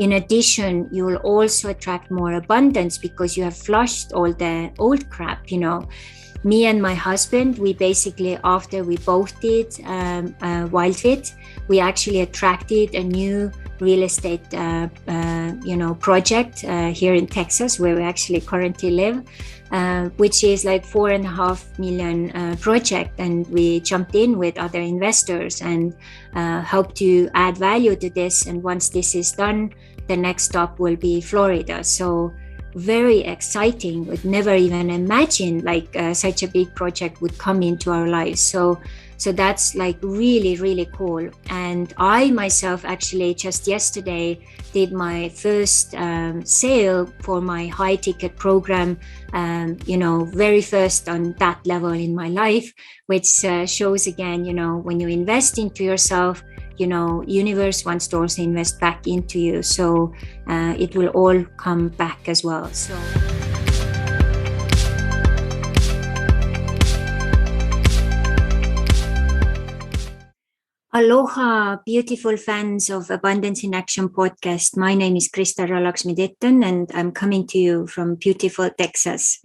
In addition, you will also attract more abundance because you have flushed all the old crap, Me and my husband, we basically, after we both did WILDFIT, we actually attracted a new real estate, project here in Texas, where we actually currently live, which is like $4.5 million project. And we jumped in with other investors and helped to add value to this. And once this is done, the next stop will be Florida. So very exciting. Would never even imagine such a big project would come into our lives. So that's like really, really cool. And I myself actually just yesterday did my first sale for my high ticket program, very first on that level in my life, which shows again, when you invest into yourself, universe wants to also invest back into you. So it will all come back as well. So. Aloha, beautiful fans of Abundance in Action podcast. My name is Krista Ralaksmi-Detton, and I'm coming to you from beautiful Texas.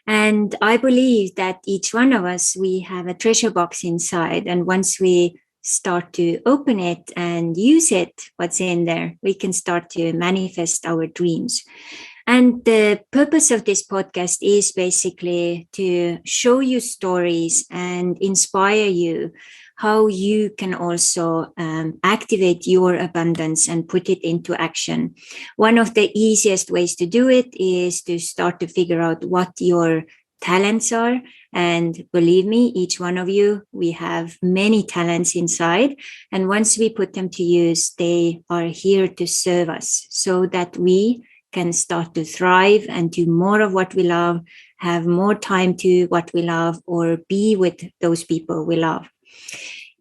And I believe that each one of us, we have a treasure box inside. And once we start to open it and use it, what's in there, we can start to manifest our dreams. And the purpose of this podcast is basically to show you stories and inspire you how you can also activate your abundance and put it into action. One of the easiest ways to do it is to start to figure out what your talents are. And believe me, each one of you, we have many talents inside. And once we put them to use, they are here to serve us so that we can start to thrive and do more of what we love, have more time to what we love, or be with those people we love.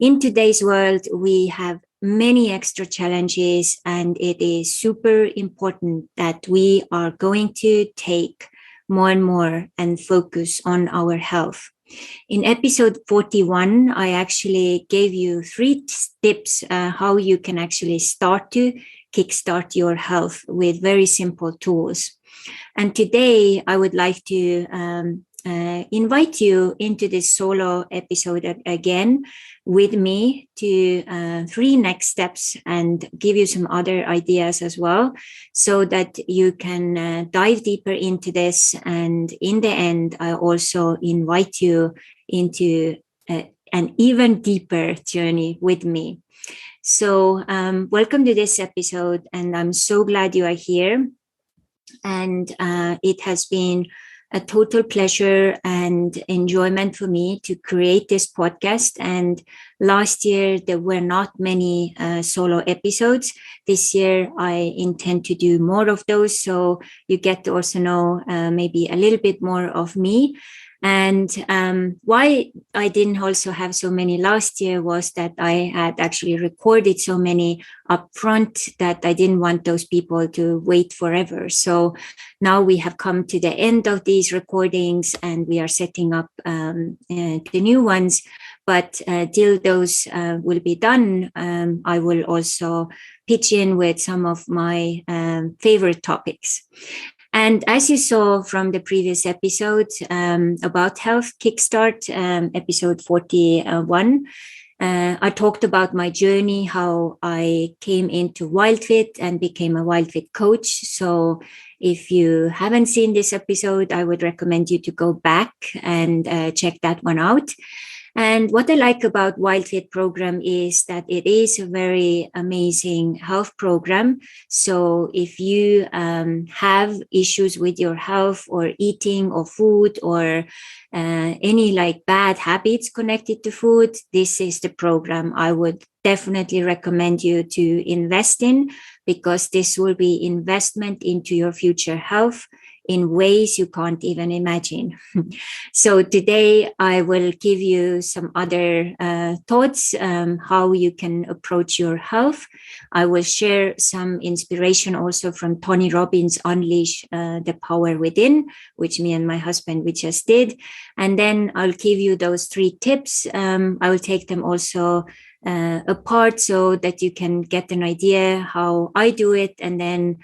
In today's world, we have many extra challenges, and it is super important that we are going to take more and more and focus on our health. In episode 41, I actually gave you 3 tips how you can actually start to kickstart your health with very simple tools. And today I would like to invite you into this solo episode again with me to 3 next steps and give you some other ideas as well, so that you can dive deeper into this. And in the end, I also invite you into an even deeper journey with me. So welcome to this episode, and I'm so glad you are here. And it has been a total pleasure and enjoyment for me to create this podcast. And last year, there were not many solo episodes. This year, I intend to do more of those. So you get to also know maybe a little bit more of me. And why I didn't also have so many last year was that I had actually recorded so many upfront that I didn't want those people to wait forever. So now we have come to the end of these recordings, and we are setting up the new ones. But till those will be done, I will also pitch in with some of my favorite topics. And as you saw from the previous episode about Health Kickstart, episode 41, I talked about my journey, how I came into WILDFIT and became a WILDFIT coach. So if you haven't seen this episode, I would recommend you to go back and check that one out. And what I like about WILDFIT program is that it is a very amazing health program. So if you have issues with your health or eating or food or any like bad habits connected to food, this is the program I would definitely recommend you to invest in, because this will be investment into your future health in ways you can't even imagine. So today I will give you some other thoughts, how you can approach your health. I will share some inspiration also from Tony Robbins' Unleash the Power Within, which me and my husband, we just did. And then I'll give you those 3 tips. I will take them also apart so that you can get an idea how I do it, and then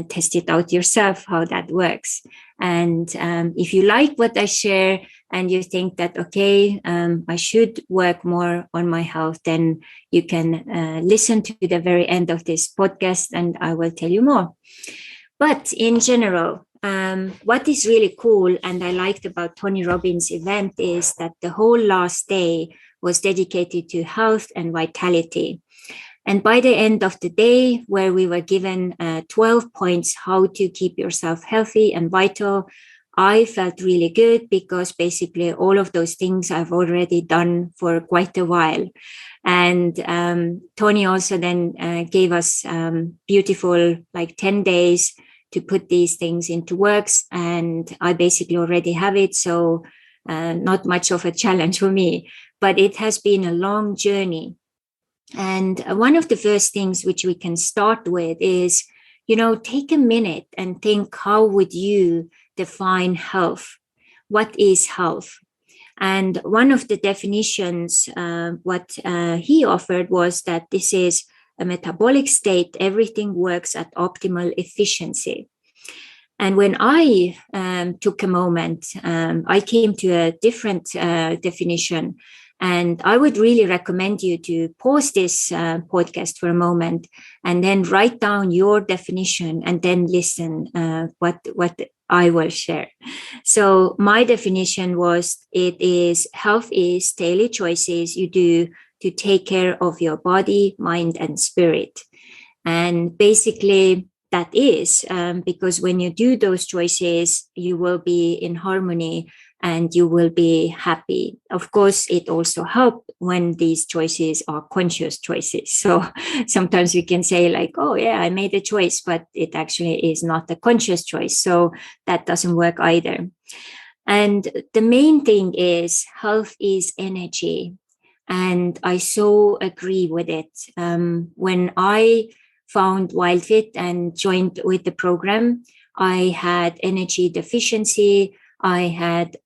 test it out yourself how that works. And if you like what I share and you think that, okay, I should work more on my health, then you can listen to the very end of this podcast and I will tell you more. But in general, what is really cool and I liked about Tony Robbins' event is that the whole last day was dedicated to health and vitality. And by the end of the day, where we were given 12 points how to keep yourself healthy and vital, I felt really good because basically all of those things I've already done for quite a while. And Tony also then gave us beautiful 10 days to put these things into works. And I basically already have it. So not much of a challenge for me, but it has been a long journey. And one of the first things which we can start with is, take a minute and think, how would you define health? What is health? And one of the definitions, what he offered was that this is a metabolic state, everything works at optimal efficiency. And when I took a moment, I came to a different definition. And I would really recommend you to pause this podcast for a moment and then write down your definition and then listen what I will share. So my definition was, health is daily choices you do to take care of your body, mind, and spirit. And basically that is because when you do those choices, you will be in harmony and you will be happy. Of course, it also helps when these choices are conscious choices. So sometimes we can say oh yeah, I made a choice, but it actually is not a conscious choice. So that doesn't work either. And the main thing is health is energy. And I so agree with it. When I found WILDFIT and joined with the program, I had energy deficiency.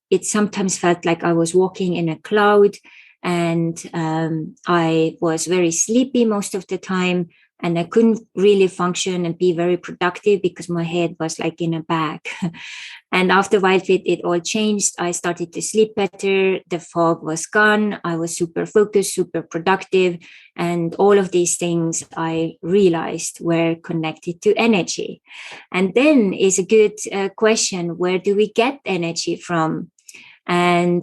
It sometimes felt like I was walking in a cloud, and I was very sleepy most of the time, and I couldn't really function and be very productive because my head was in a bag. And after WILDFIT, it all changed. I started to sleep better. The fog was gone. I was super focused, super productive. And all of these things I realized were connected to energy. And then is a good question, where do we get energy from? And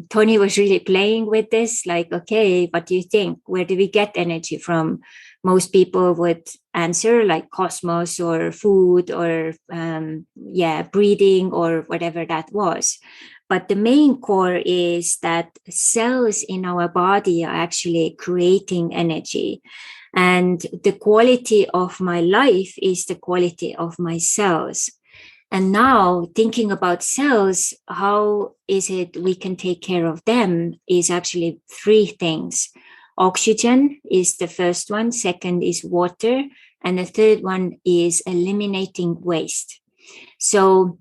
Tony was really playing with this, okay, what do you think? Where do we get energy from? Most people would answer cosmos or food or breathing or whatever that was. But the main core is that cells in our body are actually creating energy. And the quality of my life is the quality of my cells. And now thinking about cells, how is it we can take care of them is actually three things. Oxygen is the first one. Second is water. And the third one is eliminating waste. So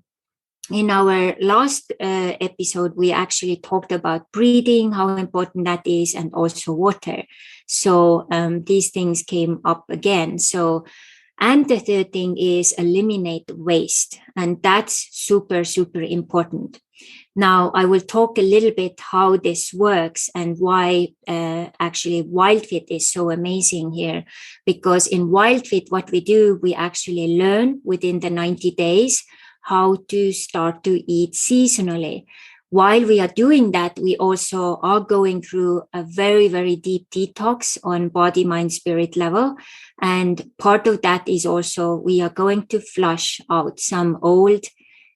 in our last episode, we actually talked about breathing, how important that is, and also water. So these things came up again. And the third thing is eliminate waste. And that's super, super important. Now, I will talk a little bit how this works and why actually WILDFIT is so amazing here. Because in WILDFIT, what we do, we actually learn within the 90 days how to start to eat seasonally. While we are doing that, we also are going through a very, very deep detox on body, mind, spirit level. And part of that is also we are going to flush out some old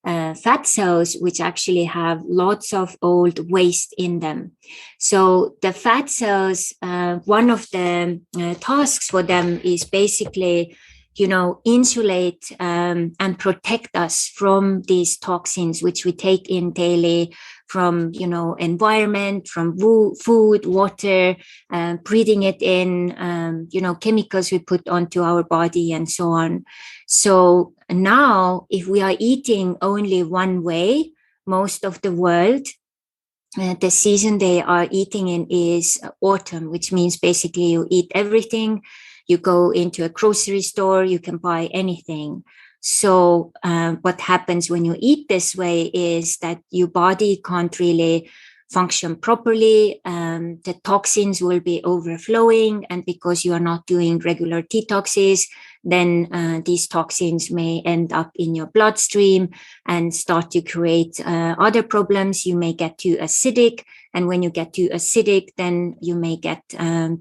fat cells, which actually have lots of old waste in them. So the fat cells, one of the tasks for them is basically insulate and protect us from these toxins, which we take in daily from, environment, from food, water, breathing it in, chemicals we put onto our body and so on. So now if we are eating only one way, most of the world, the season they are eating in is autumn, which means basically you eat everything. You go into a grocery store, you can buy anything. So what happens when you eat this way is that your body can't really function properly. The toxins will be overflowing, and because you are not doing regular detoxes, then these toxins may end up in your bloodstream and start to create other problems. You may get too acidic, and when you get too acidic, then you may get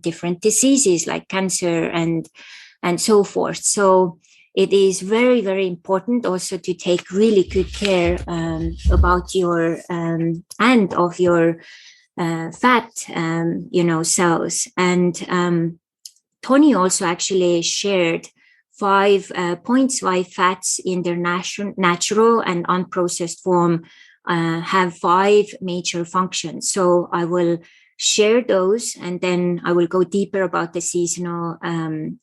different diseases like cancer and so forth. So it is very, very important also to take really good care about your and of your fat, cells. And Tony also actually shared 5 points why fats in their natural and unprocessed form have 5 major functions. So I will share those, and then I will go deeper about the seasonal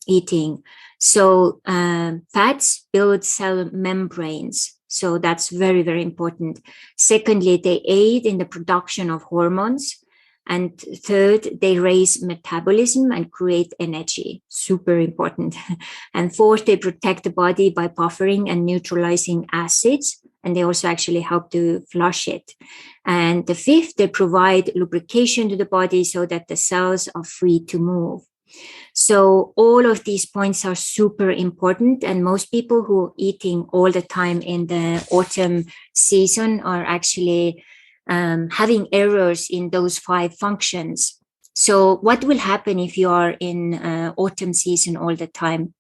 eating. So fats build cell membranes. So that's very, very important. Secondly, they aid in the production of hormones. And third, they raise metabolism and create energy. Super important. And fourth, they protect the body by buffering and neutralizing acids. And they also actually help to flush it. And the fifth, they provide lubrication to the body so that the cells are free to move. So all of these points are super important. And most people who are eating all the time in the autumn season are actually having errors in those 5 functions. So what will happen if you are in autumn season all the time?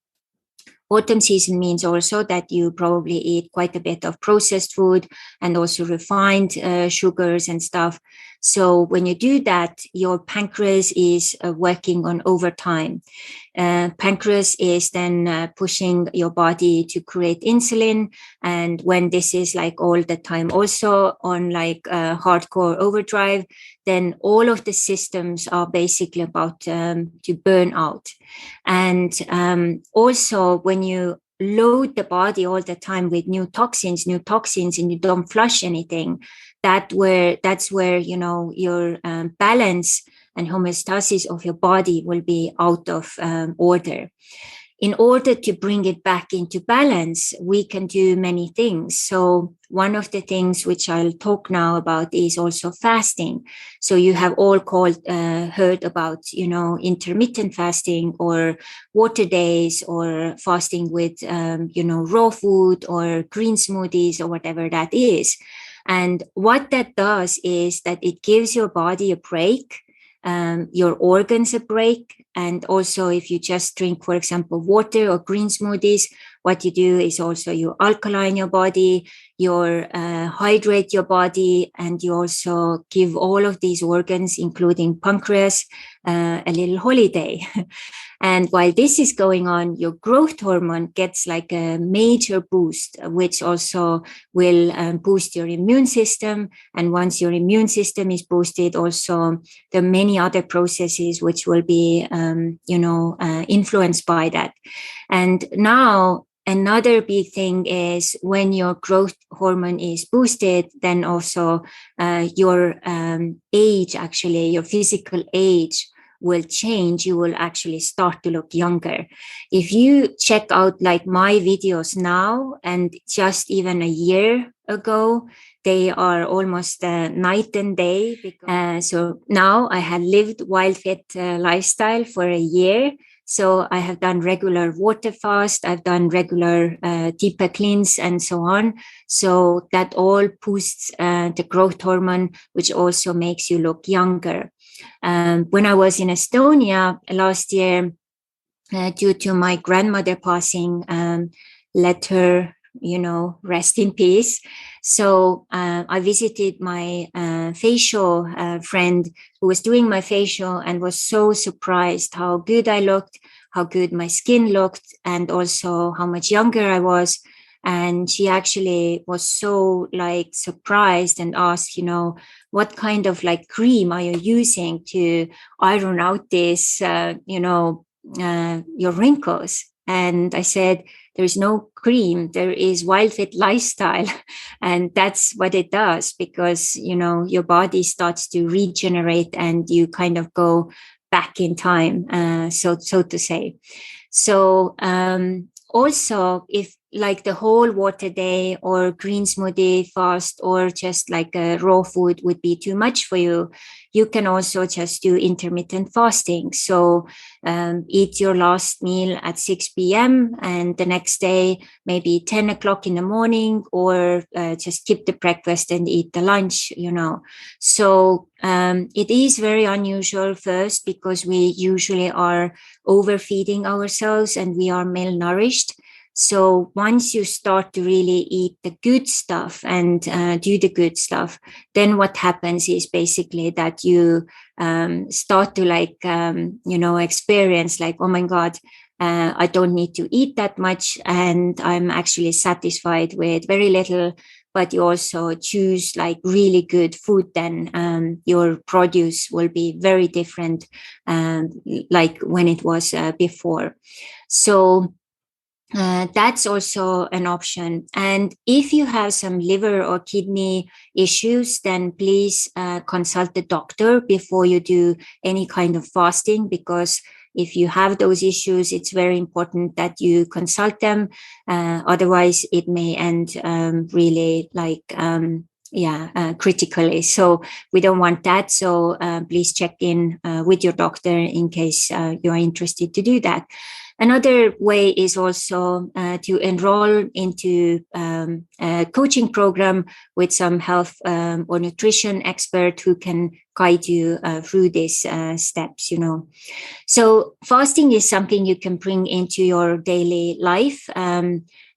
Autumn season means also that you probably eat quite a bit of processed food and also refined sugars and stuff. So when you do that, your pancreas is working on overtime. Pancreas is then pushing your body to create insulin. And when this is like all the time also on like hardcore overdrive, then all of the systems are basically about to burn out. And also when you load the body all the time with new toxins, and you don't flush anything, that's where your balance and homeostasis of your body will be out of order. In order to bring it back into balance, we can do many things. So one of the things which I'll talk now about is also fasting. So you have all heard about, intermittent fasting or water days or fasting with, raw food or green smoothies or whatever that is. And what that does is that it gives your body a break, your organs a break. And also if you just drink, for example, water or green smoothies, what you do is also you alkaline your body, you hydrate your body, and you also give all of these organs, including pancreas, a little holiday. And while this is going on, your growth hormone gets like a major boost, which also will boost your immune system. And once your immune system is boosted, also there are many other processes which will be, influenced by that. And now another big thing is when your growth hormone is boosted, then also your age, actually, your physical age will change. You will actually start to look younger. If you check out like my videos now and just even a year ago, they are almost night and day. So now I have lived WILDFIT lifestyle for a year. So I have done regular water fast, I've done regular deeper cleans and so on. So that all boosts the growth hormone, which also makes you look younger. When I was in Estonia last year, due to my grandmother passing, let her, rest in peace. So I visited my facial friend who was doing my facial and was so surprised how good I looked, how good my skin looked, and also how much younger I was. And she actually was so like surprised and asked, what kind of like cream are you using to iron out this, your wrinkles? And I said, there's no cream, there is WILDFIT lifestyle. And that's what it does, because, your body starts to regenerate and you kind of go back in time, so to say. So also, if like the whole water day or green smoothie fast or just like a raw food would be too much for you, you can also just do intermittent fasting. So eat your last meal at 6 p.m. and the next day, maybe 10 o'clock in the morning, or just skip the breakfast and eat the lunch, So it is very unusual first, because we usually are overfeeding ourselves and we are malnourished. So once you start to really eat the good stuff and do the good stuff, then what happens is basically that you start to experience like, oh my God, I don't need to eat that much. And I'm actually satisfied with very little. But you also choose like really good food, then your produce will be very different, like when it was before. So that's also an option. And if you have some liver or kidney issues, then please consult the doctor before you do any kind of fasting, because if you have those issues, it's very important that you consult them. Otherwise, it may end really critically. So we don't want that. So please check in with your doctor in case you are interested to do that. Another way is also to enroll into a coaching program with some health or nutrition expert who can guide you through these steps, So fasting is something you can bring into your daily life.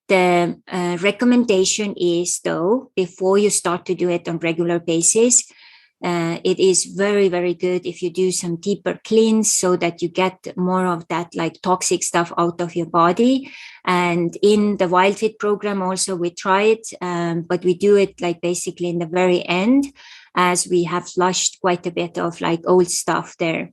The recommendation is, though, before you start to do it on regular basis, it is very, very good if you do some deeper cleans so that you get more of that like toxic stuff out of your body. And in the WILDFIT program also we try it, but we do it like basically in the very end, as we have flushed quite a bit of like old stuff there.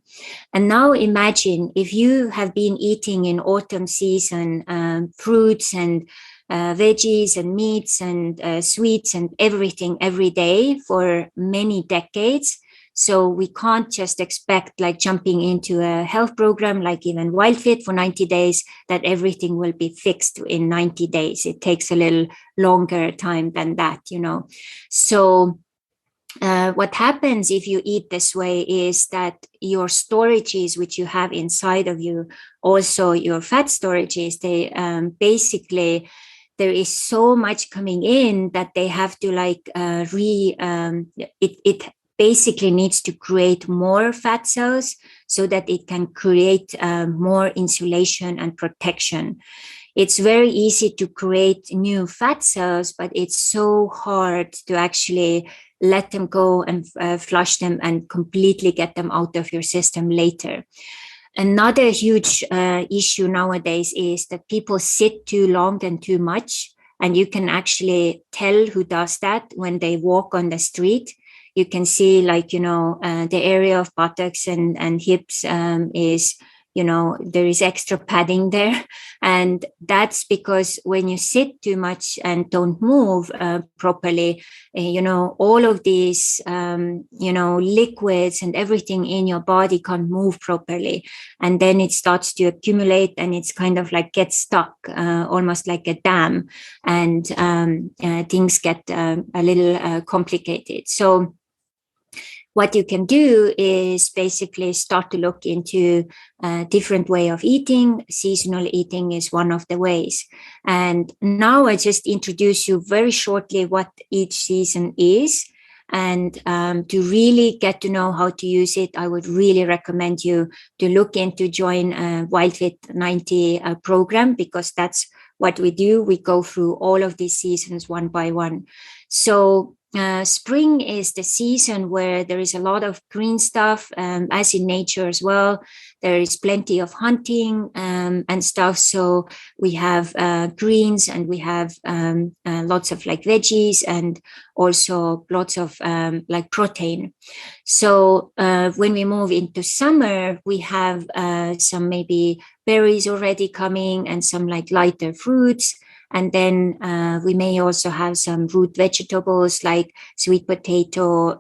And now imagine if you have been eating in autumn season fruits and veggies and meats and sweets and everything every day for many decades. So we can't just expect like jumping into a health program like even WILDFIT for 90 days that everything will be fixed in 90 days. It takes a little longer time than that, So what happens if you eat this way is that your storages, which you have inside of you, also your fat storages, they basically, there is so much coming in that they have to it basically needs to create more fat cells so that it can create more insulation and protection. It's very easy to create new fat cells, but it's so hard to actually let them go and flush them and completely get them out of your system later. Another huge issue nowadays is that people sit too long and too much. And you can actually tell who does that when they walk on the street. You can see the area of buttocks and hips is, there is extra padding there. And that's because when you sit too much and don't move properly, all of these, liquids and everything in your body can't move properly. And then it starts to accumulate and it's kind of like gets stuck, almost like a dam. And things get a little complicated. So what you can do is basically start to look into a different way of eating. Seasonal eating is one of the ways. And now I just introduce you very shortly what each season is. And to really get to know how to use it, I would really recommend you to look into join a WILDFIT 90 program, because that's what we do. We go through all of these seasons one by one. So spring is the season where there is a lot of green stuff, as in nature as well. There is plenty of hunting and stuff. So we have greens, and we have lots of like veggies, and also lots of like protein. So when we move into summer, we have some maybe berries already coming, and some like lighter fruits. And then we may also have some root vegetables like sweet potato,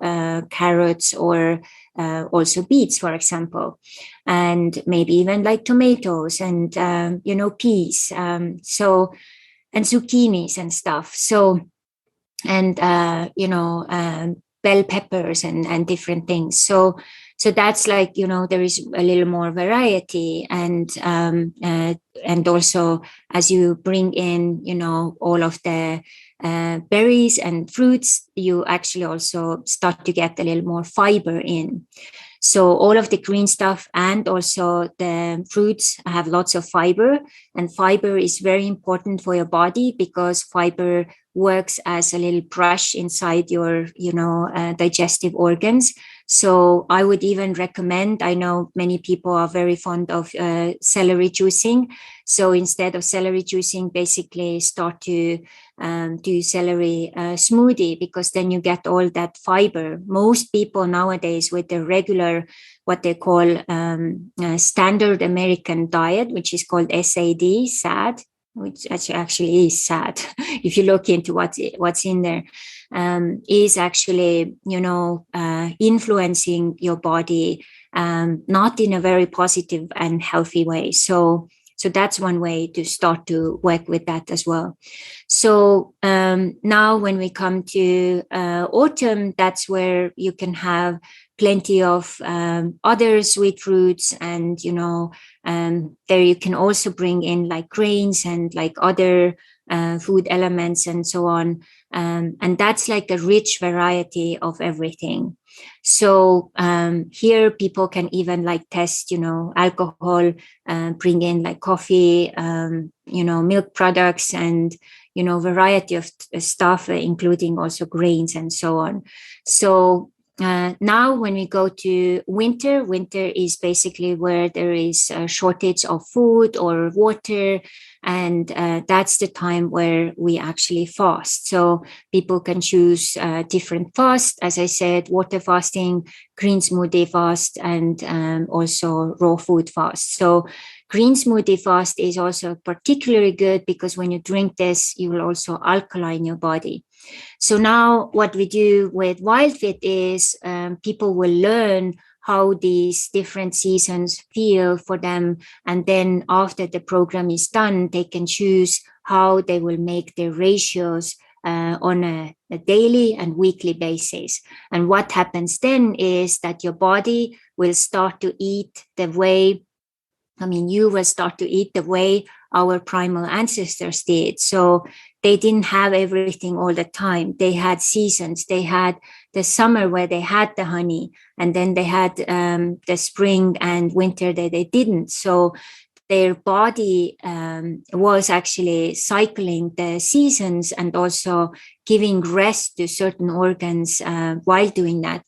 carrots, or also beets, for example, and maybe even like tomatoes and, peas. So, and zucchinis and stuff. So, and, bell peppers and different things. So that's like, there is a little more variety. And also as you bring in, all of the berries and fruits, you actually also start to get a little more fiber in. So all of the green stuff and also the fruits have lots of fiber, and fiber is very important for your body because fiber works as a little brush inside your, digestive organs. So I would even recommend, I know many people are very fond of celery juicing. So instead of celery juicing, basically start to do celery smoothie, because then you get all that fiber. Most people nowadays with the regular, what they call standard American diet, which is called SAD, which actually is sad if you look into what's in there, is actually, influencing your body, not in a very positive and healthy way. So that's one way to start to work with that as well. So now when we come to autumn, that's where you can have plenty of other sweet fruits, and there you can also bring in like grains and like other food elements and so on, and that's like a rich variety of everything. So here people can even like test, alcohol, bring in like coffee, milk products, and variety of stuff, including also grains and so on. So now when we go to winter is basically where there is a shortage of food or water, and that's the time where we actually fast. So people can choose different fast, as I said, water fasting, green smoothie fast, and also raw food fast. So green smoothie fast is also particularly good because when you drink this, you will also alkaline your body. So now what we do with WILDFIT is people will learn how these different seasons feel for them. And then after the program is done, they can choose how they will make their ratios on a daily and weekly basis. And what happens then is that your body will start to eat the way, you will start to eat the way our primal ancestors did. So they didn't have everything all the time. They had seasons. They had the summer where they had the honey, and then they had the spring and winter that they didn't. So their body was actually cycling the seasons and also giving rest to certain organs while doing that.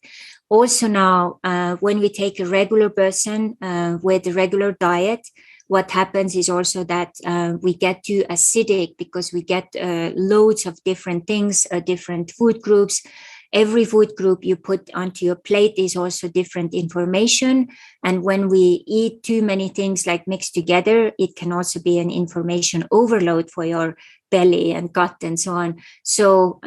Also now, when we take a regular person with a regular diet, what happens is also that we get too acidic because we get loads of different things, different food groups. Every food group you put onto your plate is also different information. And when we eat too many things like mixed together, it can also be an information overload for your belly and gut and so on. So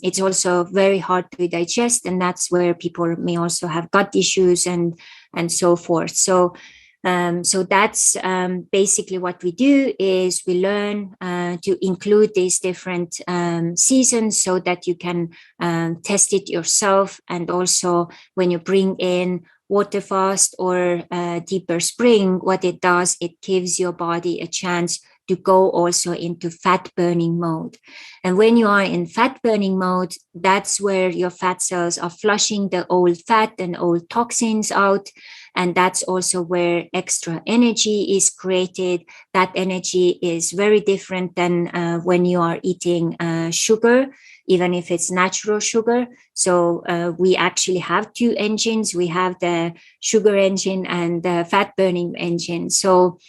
it's also very hard to digest. And that's where people may also have gut issues and so forth. So that's basically what we do is we learn to include these different seasons so that you can test it yourself. And also when you bring in water fast or deeper spring, what it does, it gives your body a chance to go also into fat burning mode. And when you are in fat burning mode, that's where your fat cells are flushing the old fat and old toxins out. And that's also where extra energy is created. That energy is very different than when you are eating sugar. even if it's natural sugar. So we actually have two engines. We have the sugar engine and the fat burning engine. So,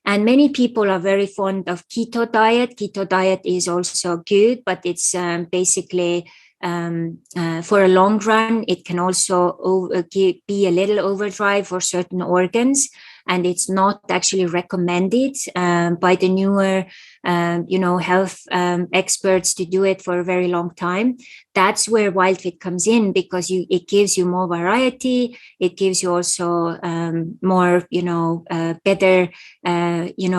and many people are very fond of keto diet. Keto diet is also good, but it's basically for a long run, it can also be a little overdrive for certain organs, and it's not actually recommended by the newer, health experts to do it for a very long time. That's where WILDFIT comes in, because it gives you more variety. It gives you also more, better,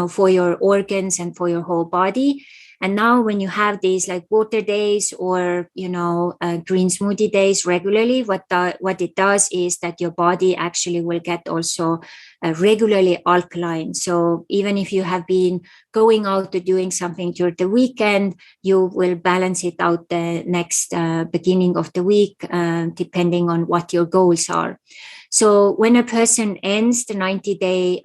for your organs and for your whole body. And now when you have these like water days or, green smoothie days regularly, what it does is that your body actually will get also regularly alkaline. So even if you have been going out or doing something during the weekend, you will balance it out the next beginning of the week, depending on what your goals are. So when a person ends the 90-day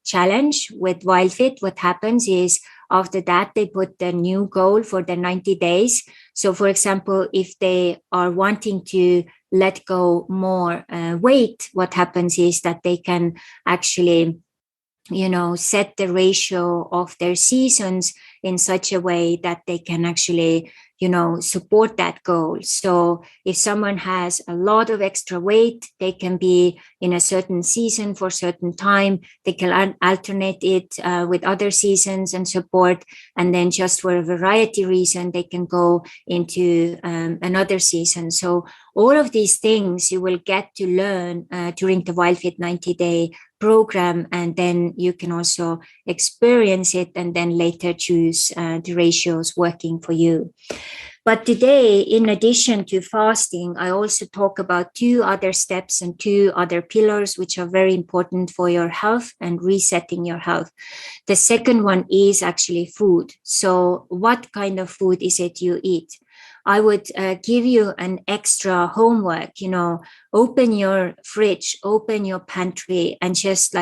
challenge with WILDFIT, what happens is after that, they put the new goal for the 90 days. So for example, if they are wanting to let go more weight, what happens is that they can actually set the ratio of their seasons in such a way that they can actually, support that goal. So if someone has a lot of extra weight, they can be in a certain season for a certain time. They can alternate it with other seasons and support. And then just for a variety reason, they can go into another season. So all of these things you will get to learn during the WILDFIT 90-day program, and then you can also experience it and then later choose the ratios working for you. But today, in addition to fasting, I also talk about two other steps and two other pillars which are very important for your health and resetting your health. The second one is actually food. So what kind of food is it you eat? I would give you an extra homework, open your fridge, open your pantry, and just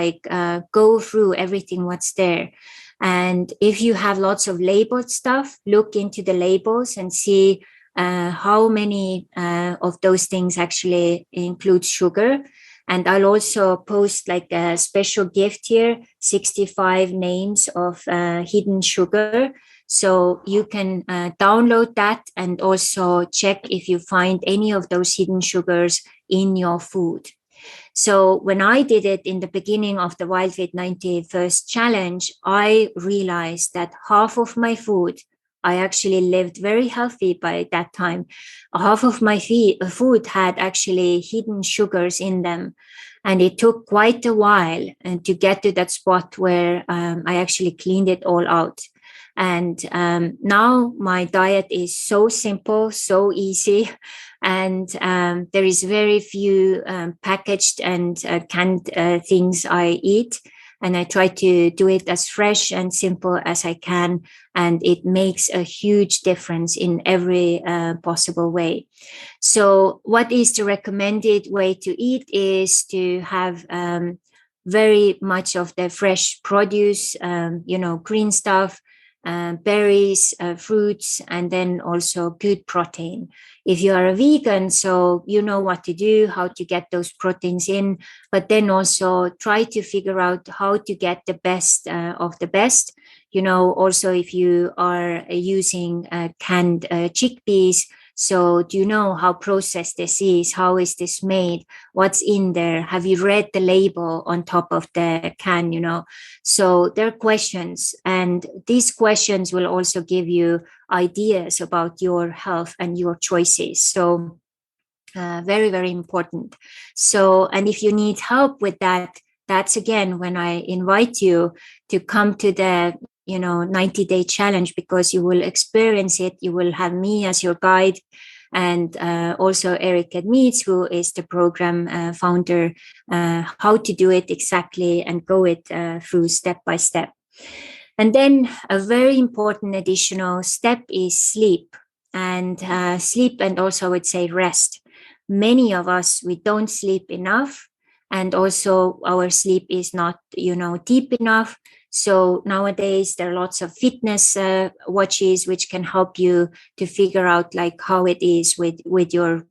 go through everything what's there. And if you have lots of labeled stuff, look into the labels and see how many of those things actually include sugar. And I'll also post like a special gift here, 65 names of hidden sugar. So you can download that and also check if you find any of those hidden sugars in your food. So when I did it in the beginning of the WILDFIT 91st challenge, I realized that half of my food, I actually lived very healthy by that time. Half of my food had actually hidden sugars in them. And it took quite a while to get to that spot where I actually cleaned it all out. And now my diet is so simple, so easy. And there is very few packaged and canned things I eat. And I try to do it as fresh and simple as I can. And it makes a huge difference in every possible way. So what is the recommended way to eat is to have very much of the fresh produce, green stuff, berries, fruits, and then also good protein. If you are a vegan, so you know what to do, how to get those proteins in, but then also try to figure out how to get the best of the best. Also if you are using canned chickpeas, so do you know how processed this is? How is this made? What's in there? Have you read the label on top of the can, So there are questions, and these questions will also give you ideas about your health and your choices. So very, very important. So, and if you need help with that, that's again when I invite you to come to the 90-day challenge, because you will experience it. You will have me as your guide, and also Eric Edmeets, who is the program founder, how to do it exactly and go it through step by step. And then a very important additional step is sleep, and sleep, and also I would say rest. Many of us, we don't sleep enough, and also our sleep is not, deep enough. So nowadays there are lots of fitness watches which can help you to figure out like how it is with your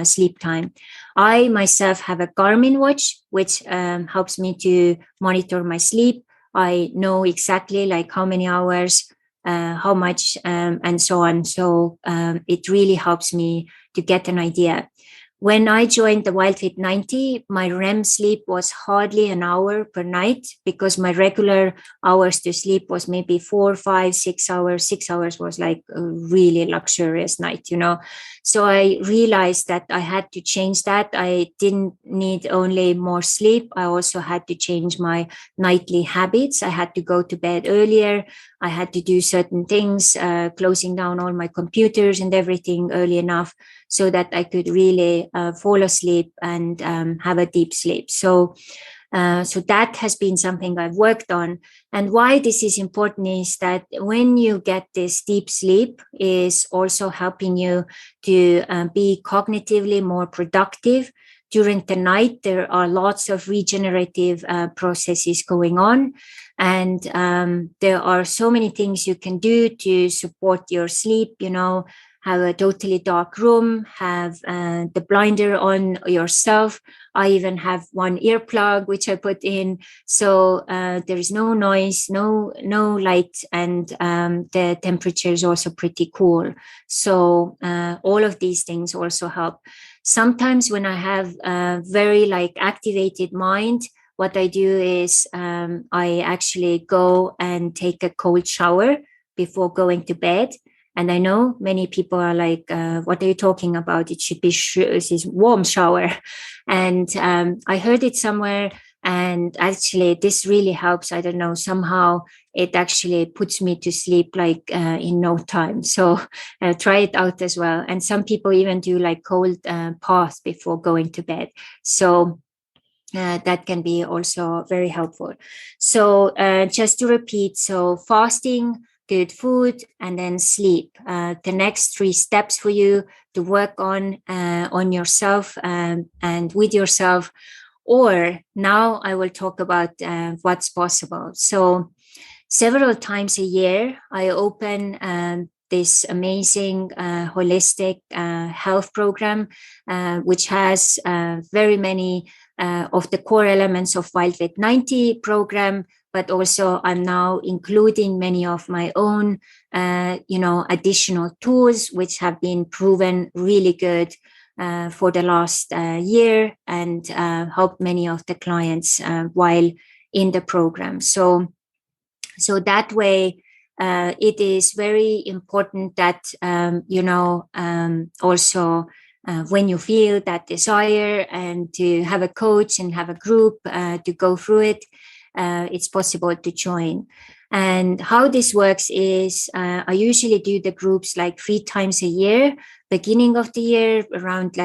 sleep time. I myself have a Garmin watch which helps me to monitor my sleep. I know exactly like how many hours, how much, and so on. So it really helps me to get an idea. When I joined the WILDFIT 90, my REM sleep was hardly an hour per night because my regular hours to sleep was maybe 4, 5, 6 hours. 6 hours was like a really luxurious night, So I realized that I had to change that. I didn't need only more sleep. I also had to change my nightly habits. I had to go to bed earlier. I had to do certain things, closing down all my computers and everything early enough so that I could really fall asleep and have a deep sleep. So that has been something I've worked on. And why this is important is that when you get this deep sleep is also helping you to be cognitively more productive. During the night, there are lots of regenerative processes going on. And there are so many things you can do to support your sleep, have a totally dark room, have the blinder on yourself. I even have one earplug, which I put in. So there is no noise, no light, and the temperature is also pretty cool. So all of these things also help. Sometimes when I have a very activated mind, what I do is I actually go and take a cold shower before going to bed. And I know many people are like, what are you talking about? It should be this warm shower. And I heard it somewhere. And actually, this really helps. I don't know, somehow it actually puts me to sleep in no time. So try it out as well. And some people even do cold baths before going to bed. So that can be also very helpful. So just to repeat, so fasting, good food, and then sleep. The next 3 steps for you to work on yourself and with yourself. Or now I will talk about what's possible. So several times a year, I open this amazing holistic health program, which has very many of the core elements of WILDFIT 90 program, but also I'm now including many of my own, additional tools, which have been proven really good for the last year and helped many of the clients while in the program. So that way, it is very important that, also when you feel that desire and to have a coach and have a group to go through it, it's possible to join. And how this works is I usually do the groups 3 times a year. Beginning of the year, around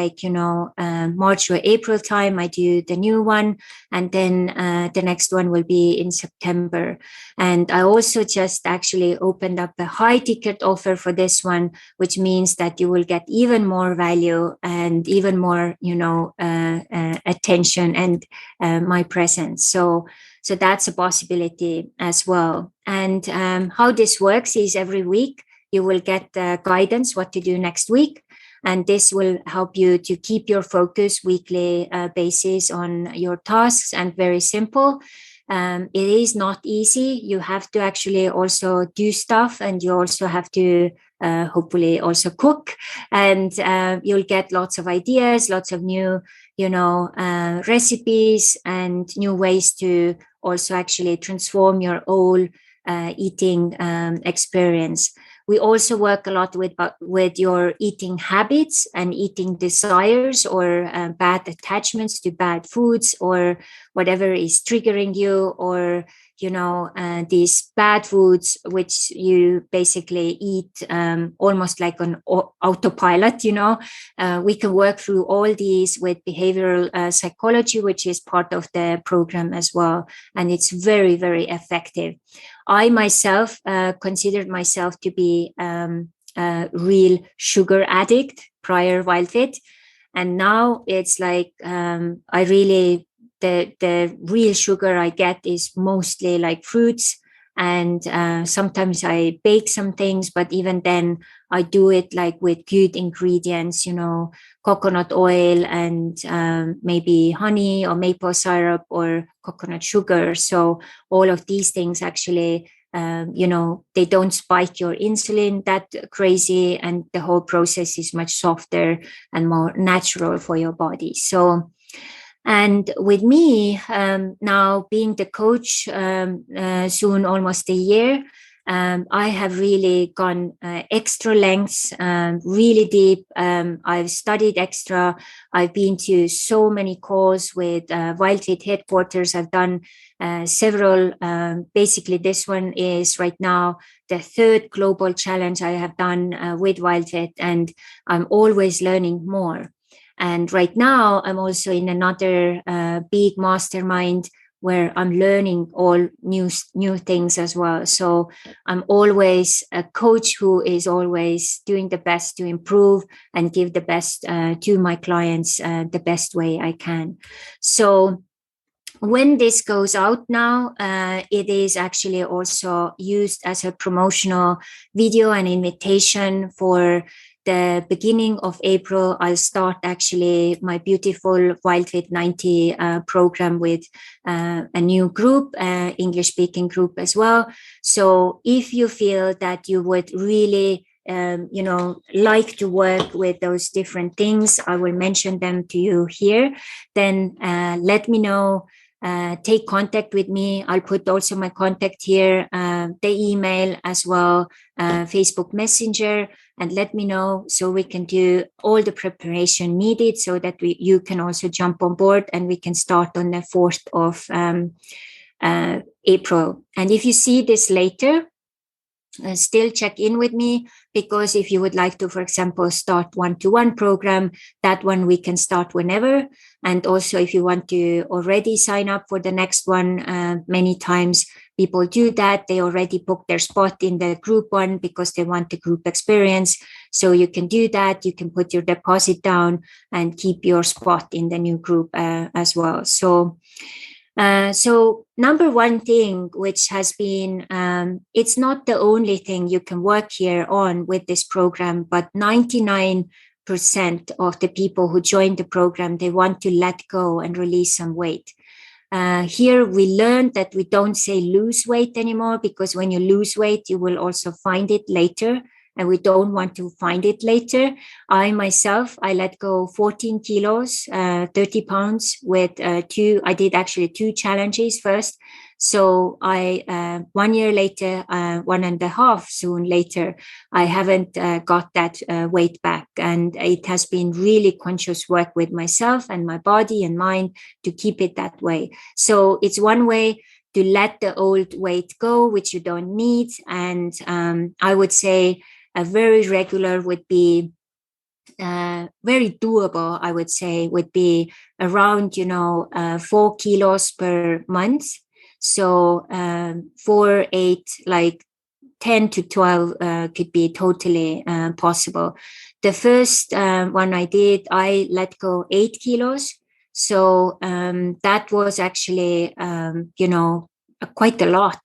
March or April time, I do the new one. And then the next one will be in September. And I also just actually opened up a high ticket offer for this one, which means that you will get even more value and even more, attention and my presence. So that's a possibility as well. And how this works is every week you will get guidance what to do next week. And this will help you to keep your focus weekly basis on your tasks, and very simple. It is not easy. You have to actually also do stuff, and you also have to hopefully also cook, and you'll get lots of ideas, lots of new, recipes and new ways to also actually transform your whole eating experience. We also work a lot with your eating habits and eating desires or bad attachments to bad foods or whatever is triggering you, or these bad foods which you basically eat almost like on autopilot. We can work through all these with behavioral psychology, which is part of the program as well, and it's very, very effective. I myself considered myself to be a real sugar addict prior WILDFIT. And now it's I really the real sugar I get is mostly like fruits. And sometimes I bake some things, but even then I do it like with good ingredients, coconut oil and maybe honey or maple syrup or coconut sugar. So all of these things actually, they don't spike your insulin that crazy, and the whole process is much softer and more natural for your body. So, and with me now being the coach, soon almost a year, I have really gone extra lengths, really deep. I've studied extra. I've been to so many calls with WILDFIT headquarters. I've done several. Basically, this one is right now the third global challenge I have done with WILDFIT, and I'm always learning more. And right now, I'm also in another big mastermind where I'm learning all new things as well. So I'm always a coach who is always doing the best to improve and give the best to my clients the best way I can. So when this goes out now, it is actually also used as a promotional video and invitation for the beginning of April. I'll start actually my beautiful WILDFIT 90 program with a new group, English speaking group as well. So if you feel that you would really like to work with those different things, I will mention them to you here. Then let me know. Take contact with me. I'll put also my contact here, the email as well, Facebook Messenger, and let me know so we can do all the preparation needed so that you can also jump on board and we can start on the 4th of April. And if you see this later, still check in with me, because if you would like to, for example, start one-to-one program, that one we can start whenever. And also if you want to already sign up for the next one, many times people do that. They already book their spot in the group one because they want the group experience. So you can do that. You can put your deposit down and keep your spot in the new group as well. So number one thing, which has been, it's not the only thing you can work here on with this program, but 99% of the people who join the program, they want to let go and release some weight. Here we learned that we don't say lose weight anymore, because when you lose weight, you will also find it later. And we don't want to find it later. I myself, I let go 14 kilos, 30 pounds with I did actually 2 challenges first. So 1 year later, 1.5 soon later, I haven't got that weight back. And it has been really conscious work with myself and my body and mind to keep it that way. So it's one way to let the old weight go, which you don't need. And I would say a very regular would be very doable, I would say, would be around, 4 kilos per month. So 4, 8, like 10 to 12 could be totally possible. The first one I did, I let go 8 kilos. So that was actually, quite a lot.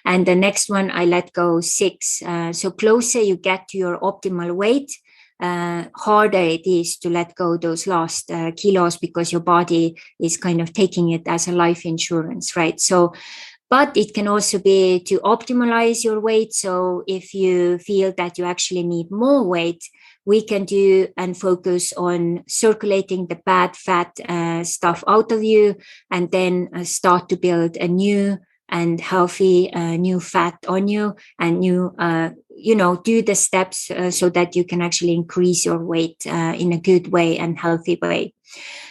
And the next one, I let go 6. So closer you get to your optimal weight, harder it is to let go those last kilos, because your body is kind of taking it as a life insurance, right? So, but it can also be to optimize your weight. So if you feel that you actually need more weight, we can do and focus on circulating the bad fat stuff out of you, and then start to build a new and healthy new fat on you, and do the steps so that you can actually increase your weight in a good way and healthy way.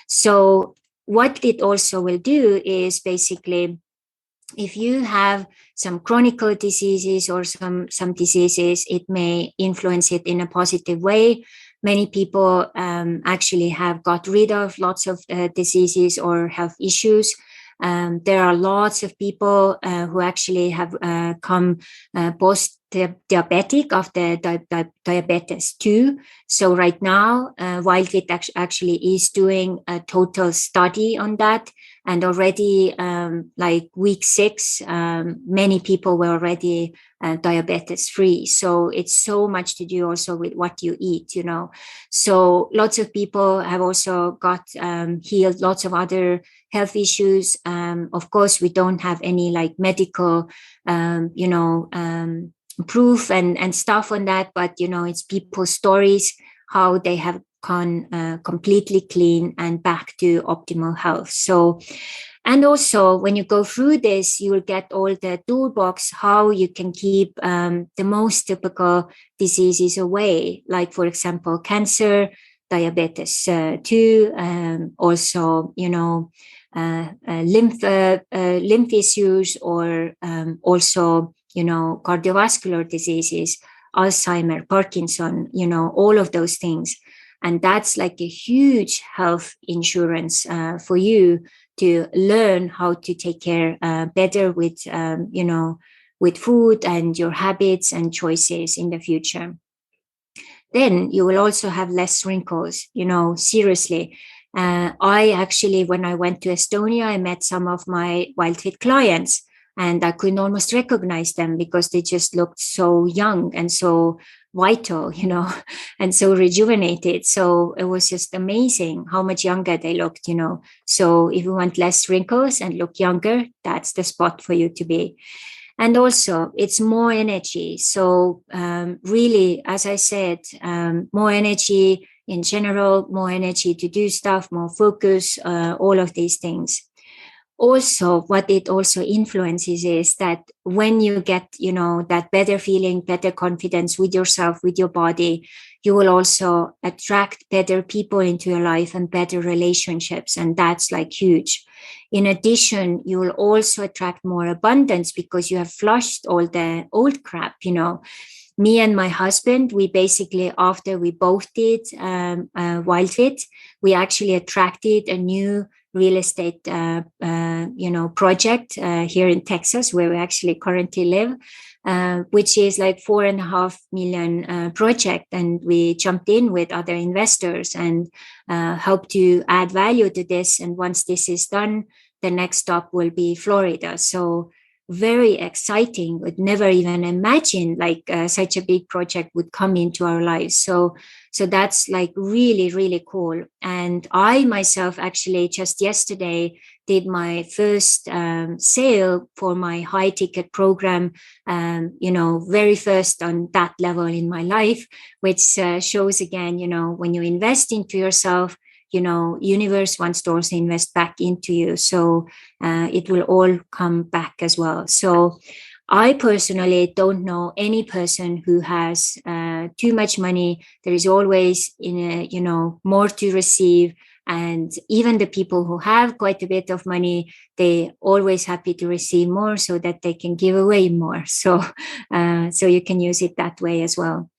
So what it also will do is basically, if you have some chronic diseases or some diseases, it may influence it in a positive way. Many people actually have got rid of lots of diseases or health issues. There are lots of people who actually have come post diabetic of the diabetes too. So right now, WILDFIT actually is doing a total study on that. And already like week 6, many people were already diabetes free. So it's so much to do also with what you eat, you know. So lots of people have also got healed lots of other health issues. Of course, we don't have any like medical, proof and stuff on that, but you know, it's people's stories, how they have gone completely clean and back to optimal health. So, and also when you go through this, you will get all the toolbox how you can keep the most typical diseases away, like for example cancer, diabetes 2, also you know lymph issues, or also you know cardiovascular diseases, Alzheimer, Parkinson, you know, all of those things. And that's like a huge health insurance for you to learn how to take care better with you know with food and your habits and choices in the future. Then you will also have less wrinkles, you know, seriously. I actually, when I went to Estonia, I met some of my WILDFIT clients, and I couldn't almost recognize them because they just looked so young and so vital, you know, and so rejuvenated. So it was just amazing how much younger they looked, you know. So if you want less wrinkles and look younger, that's the spot for you to be. And also it's more energy. So really, as I said, more energy in general, more energy to do stuff, more focus, all of these things. Also, what it also influences is that when you get, you know, that better feeling, better confidence with yourself, with your body, you will also attract better people into your life and better relationships. And that's like huge. In addition, you will also attract more abundance because you have flushed all the old crap, you know. Me and my husband, we basically, after we both did WILDFIT, we actually attracted a new real estate, project here in Texas, where we actually currently live, which is like 4.5 million project. And we jumped in with other investors and helped to add value to this. And once this is done, the next stop will be Florida. So very exciting. Would never even imagine like such a big project would come into our lives. So that's like really, really cool. And I myself actually just yesterday did my first sale for my high ticket program, very first on that level in my life, which shows again, you know, when you invest into yourself, you know, universe wants to also invest back into you. So it will all come back as well. So I personally don't know any person who has too much money. There is always, more to receive. And even the people who have quite a bit of money, they always happy to receive more so that they can give away more. So you can use it that way as well.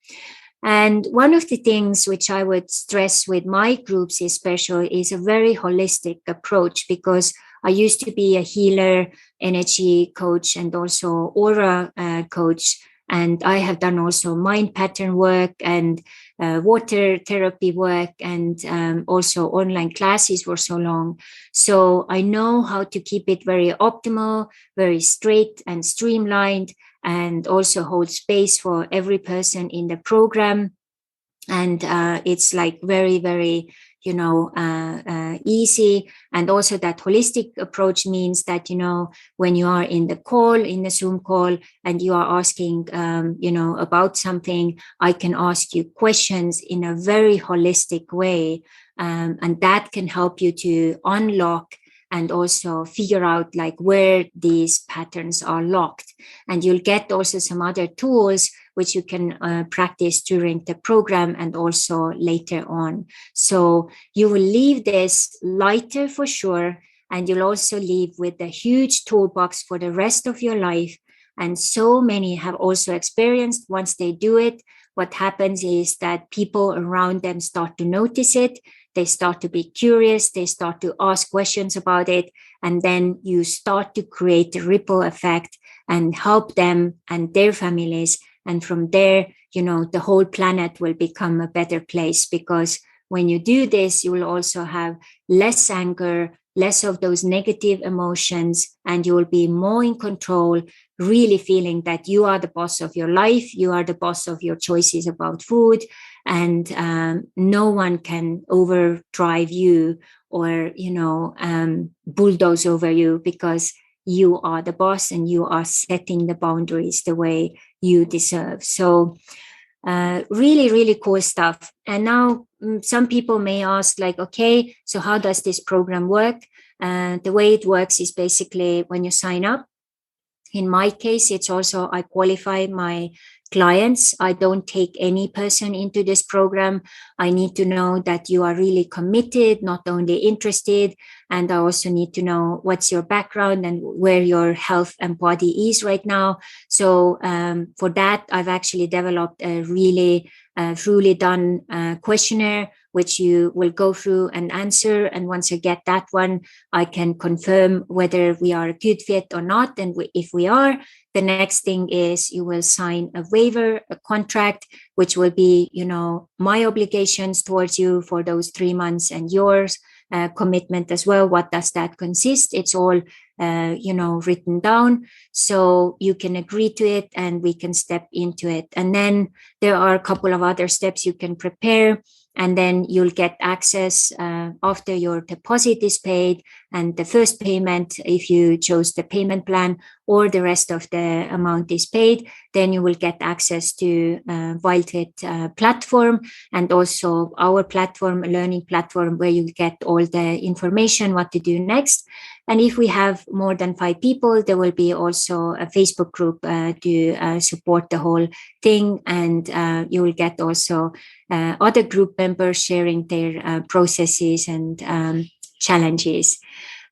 And one of the things which I would stress with my groups especially is a very holistic approach, because I used to be a healer, energy coach, and also aura coach. And I have done also mind pattern work and water therapy work, and also online classes for so long. So I know how to keep it very optimal, very straight and streamlined, and also hold space for every person in the program. And it's like very, very, easy. And also that holistic approach means that, when you are in the Zoom call, and you are asking, about something, I can ask you questions in a very holistic way. And that can help you to unlock and also figure out like where these patterns are locked. And you'll get also some other tools which you can practice during the program and also later on. So you will leave this lighter for sure. And you'll also leave with a huge toolbox for the rest of your life. And so many have also experienced, once they do it, what happens is that people around them start to notice it. They start to be curious. They start to ask questions about it. And then you start to create a ripple effect and help them and their families And from there, the whole planet will become a better place, because when you do this, you will also have less anger, less of those negative emotions, and you will be more in control, really feeling that you are the boss of your life. You are the boss of your choices about food, and no one can overdrive you or, bulldoze over you, because you are the boss and you are setting the boundaries the way you deserve. So really, really cool stuff. And now some people may ask, like, okay, so how does this program work? The way it works is basically when you sign up. In my case, it's also I qualify my clients. I don't take any person into this program. I need to know that you are really committed, not only interested. And I also need to know what's your background and where your health and body is right now. So for that, I've actually developed a really truly done questionnaire, which you will go through and answer. And once I get that one, I can confirm whether we are a good fit or not. And if we are, the next thing is you will sign a waiver, a contract, which will be, my obligations towards you for those 3 months and yours commitment as well. What does that consist? It's all, written down, so you can agree to it and we can step into it. And then there are a couple of other steps you can prepare. And then you'll get access after your deposit is paid and the first payment, if you chose the payment plan, or the rest of the amount is paid, then you will get access to WILDFIT platform, and also our platform, a learning platform, where you get all the information, what to do next. And if we have more than 5 people, there will be also a Facebook group to support the whole thing. And you will get also other group members sharing their processes and challenges.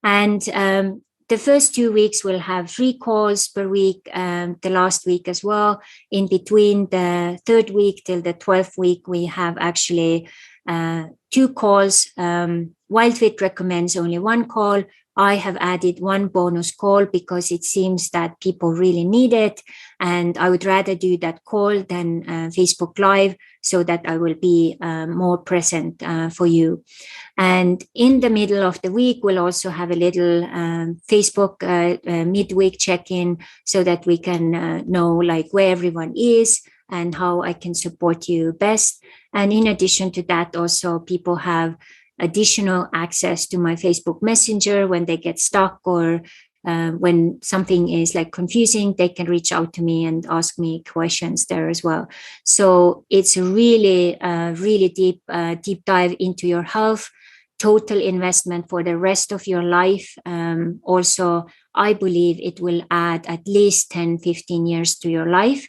And the first 2 weeks will have 3 calls per week, the last week as well. In between the 3rd week till the 12th week, we have actually 2 calls. WILDFIT recommends only 1 call. I have added 1 bonus call because it seems that people really need it. And I would rather do that call than Facebook Live, so that I will be more present for you. And in the middle of the week, we'll also have a little Facebook midweek check-in, so that we can know like where everyone is and how I can support you best. And in addition to that, also people have additional access to my Facebook Messenger when they get stuck, or when something is like confusing, they can reach out to me and ask me questions there as well. So it's a really, really deep dive into your health, total investment for the rest of your life. Also, I believe it will add at least 10, 15 years to your life.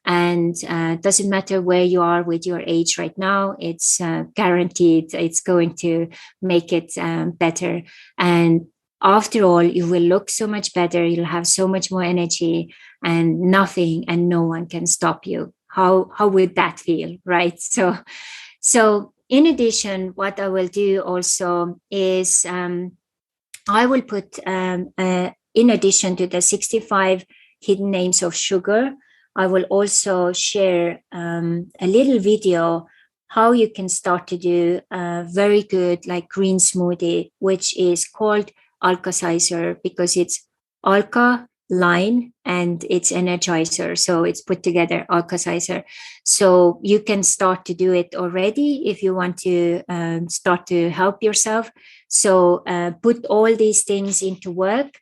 And doesn't matter where you are with your age right now, it's guaranteed it's going to make it better. And after all, you will look so much better. You'll have so much more energy, and nothing and no one can stop you. How would that feel, right? So in addition, what I will do also is I will put, in addition to the 65 hidden names of sugar, I will also share a little video how you can start to do a very good like green smoothie, which is called Alkasizer, because it's Alka line and it's Energizer. So it's put together, Alkasizer. So you can start to do it already if you want to start to help yourself. So put all these things into work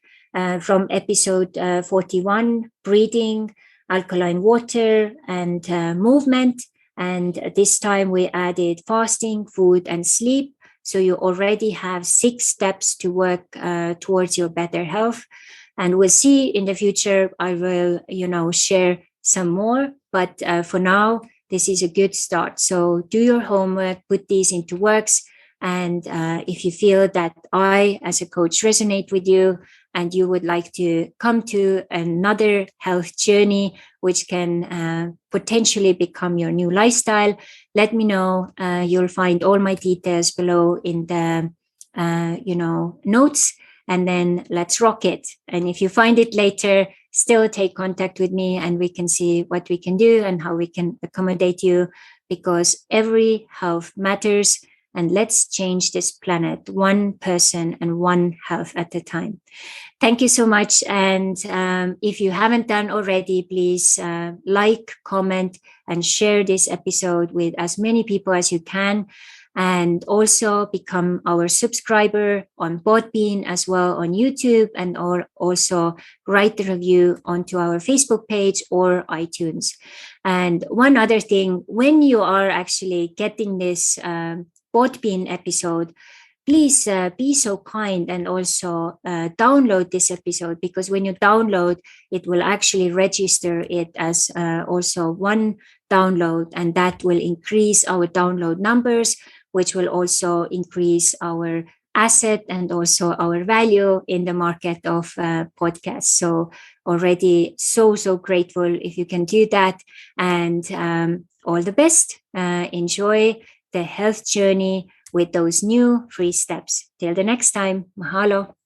from episode 41, breathing, alkaline water, and movement. And this time we added fasting, food, and sleep. So you already have 6 steps to work towards your better health. And we'll see in the future, I will, share some more. But for now, this is a good start. So do your homework, put these into works. And if you feel that I, as a coach, resonate with you, and you would like to come to another health journey, which can potentially become your new lifestyle, let me know. You'll find all my details below in the, notes, and then let's rock it. And if you find it later, still take contact with me and we can see what we can do and how we can accommodate you, because every health matters. And let's change this planet one person and one health at a time. Thank you so much. And if you haven't done already, please like, comment, and share this episode with as many people as you can. And also become our subscriber on Podbean as well on YouTube, and or also write the review onto our Facebook page or iTunes. And one other thing, when you are actually getting this Podbean episode, please be so kind and also download this episode, because when you download, it will actually register it as also one download, and that will increase our download numbers, which will also increase our asset and also our value in the market of podcasts. So already so grateful if you can do that. And all the best. Enjoy the health journey with those new 3 steps. Till the next time. Mahalo.